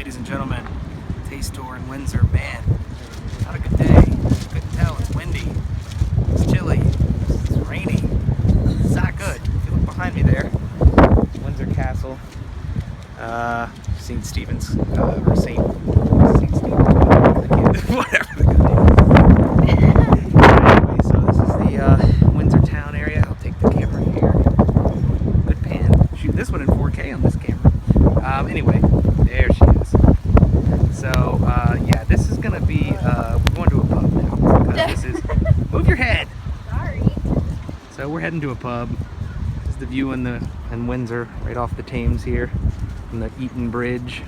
ladies and gentlemen. Taste tour in Windsor. Man, not a good day. Couldn't tell. It's windy. It's chilly. It's rainy. It's not good. If you look behind me there, Windsor Castle. St. Stephen's, or St. Stephen's, whatever the good name is. Anyway, so this is the Windsor town area. I'll take the camera here. Good pan. Shoot this one in 4K on this camera. Anyway, there she is. So, yeah, this is gonna be, we're going to a pub now, because this is, move your head! Sorry. So we're heading to a pub. This is the view in Windsor, right off the Thames here, from the Eton Bridge.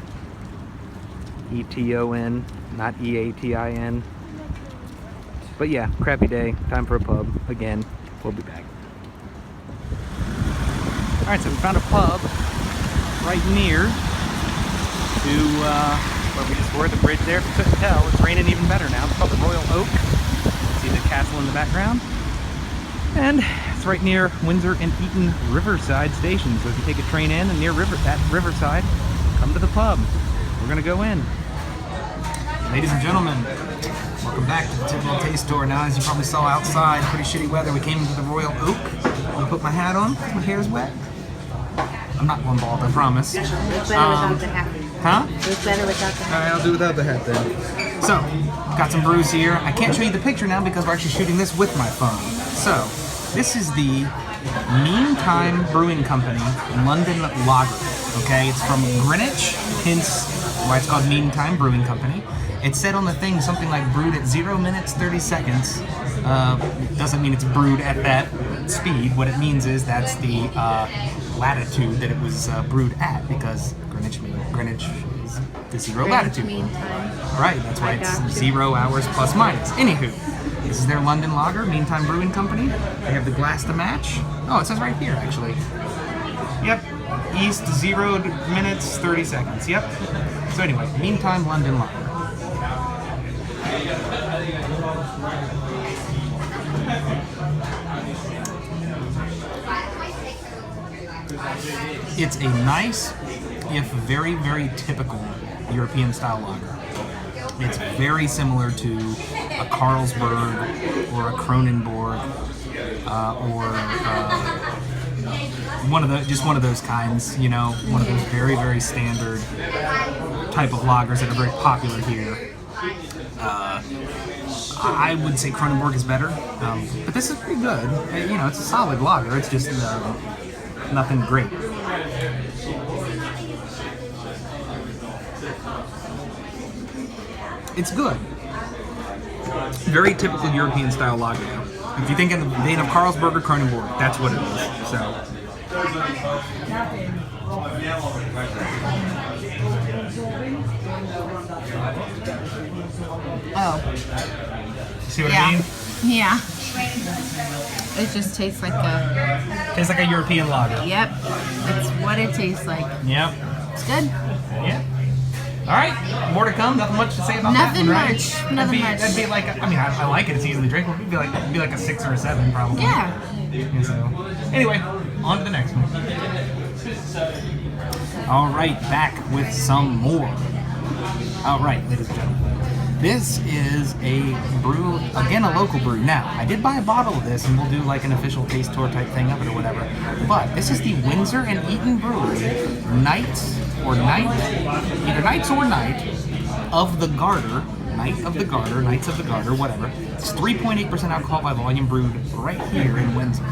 ETON, not EATIN. But yeah, crappy day, time for a pub, again, we'll be back. Alright, so we found a pub right near to where we just were, the bridge there. If you couldn't tell, it's raining even better now. It's called the Royal Oak. See the castle in the background. And it's right near Windsor and Eton Riverside Station. So if you take a train in and near that Riverside, come to the pub. We're gonna go in. Ladies and gentlemen, welcome back to the typical taste tour. Now, as you probably saw outside, pretty shitty weather. We came into the Royal Oak. I'm gonna put my hat on because my hair's wet. I'm not going bald, I promise. Looks better without the hat. Huh? Looks better without the hat. Alright, I'll do without the hat then. So, got some brews here. I can't show you the picture now because we're actually shooting this with my phone. So, this is the Meantime Brewing Company London Lager. Okay, it's from Greenwich, hence why it's called Meantime Brewing Company. It said on the thing something like brewed at 0 minutes 30 seconds. Doesn't mean it's brewed at that speed. What it means is that's the latitude that it was brewed at, because Greenwich is the zero latitude. Meantime. Right, that's why it's 0 hours plus minus. Anywho, this is their London Lager, Meantime Brewing Company. They have the glass to match. Oh, it says right here actually. Yep, East 0 minutes 30 seconds. Yep. So anyway, Meantime London Lager. It's a nice, if very, very typical European style lager. It's very similar to a Carlsberg or a Kronenbourg or one of those kinds, you know, one of those very, very standard type of lagers that are very popular here. I would say Kronenbourg is better, but this is pretty good. You know, it's a solid lager. It's just nothing great. It's good. Very typical European style lager. If you think in the vein of Carlsberg or Kronenbourg, that's what it is. So. Oh. See what I mean? Yeah. It just tastes like Tastes like a European lager. Yep. It's what it tastes like. Yep. It's good. Yeah. All right. More to come. Nothing much to say about Nothing that one, right? much. Nothing much. That'd be like, I like it. It's easily drinkable. It'd be like a 6 or a 7 probably. Yeah. And so, anyway, on to the next one. All right, back with some more. All right, ladies and gentlemen. This is a brew, again a local brew. Now, I did buy a bottle of this, and we'll do like an official taste tour type thing of it or whatever. But this is the Windsor and Eton Brewery either Knights or Night of the Garter, Knights of the Garter, whatever. It's 3.8% alcohol by volume, brewed right here in Windsor.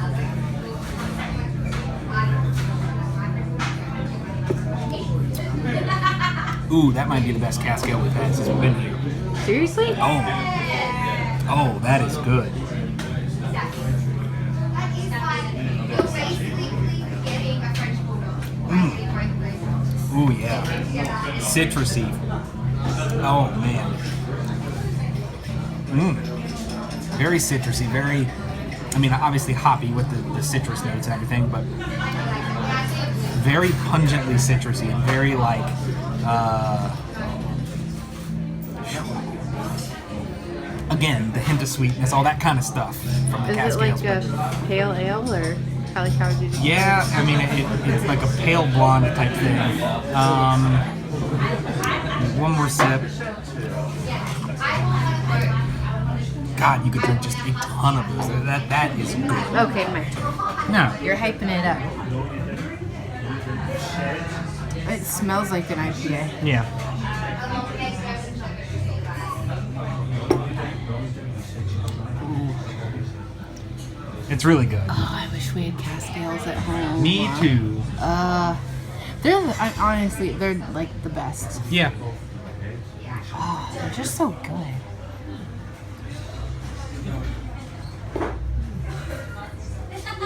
Ooh, that might be the best cask ale we've had since we've been here. Seriously? Oh, that is good. Ooh, yeah. Citrusy. Oh, man. Very citrusy, very, I mean, obviously hoppy with the citrus notes and everything, but very pungently citrusy and very like, again, the hint of sweetness, all that kind of stuff from the cask ales. Is it like a pale ale, or how would you describe it? Yeah, I mean, it's like a pale blonde type thing. One more sip. God, you could drink just a ton of those. That is good. Okay, my turn. No. You're hyping it up. It smells like an IPA. Yeah. It's really good. Oh, I wish we had cask ales at home. Me too. Honestly, they're like the best. Yeah. Oh, they're just so good.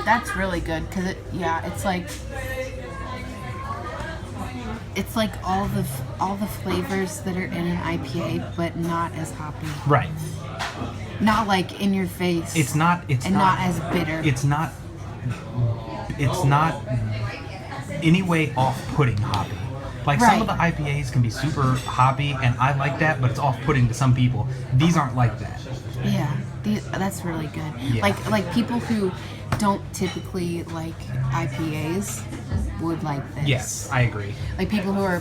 That's really good because it's like all the flavors that are in an IPA, but not as hoppy. Right. Not like in your face. It's not as bitter. It's not any way off-putting hoppy. Like some of the IPAs can be super hoppy, and I like that, but it's off-putting to some people. These aren't like that. Yeah, that's really good. Yeah. Like people who don't typically like IPAs would like this. Yes, I agree. Like people who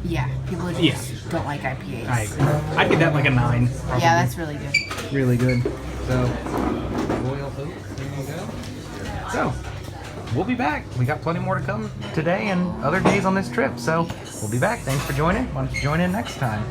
just don't like IPAs. I agree. I'd give that like a 9. Probably. Yeah, that's really good. Really good. So, Royal Oak, there you go. So, we'll be back. We got plenty more to come today and other days on this trip. So, we'll be back. Thanks for joining. Why don't you join in next time?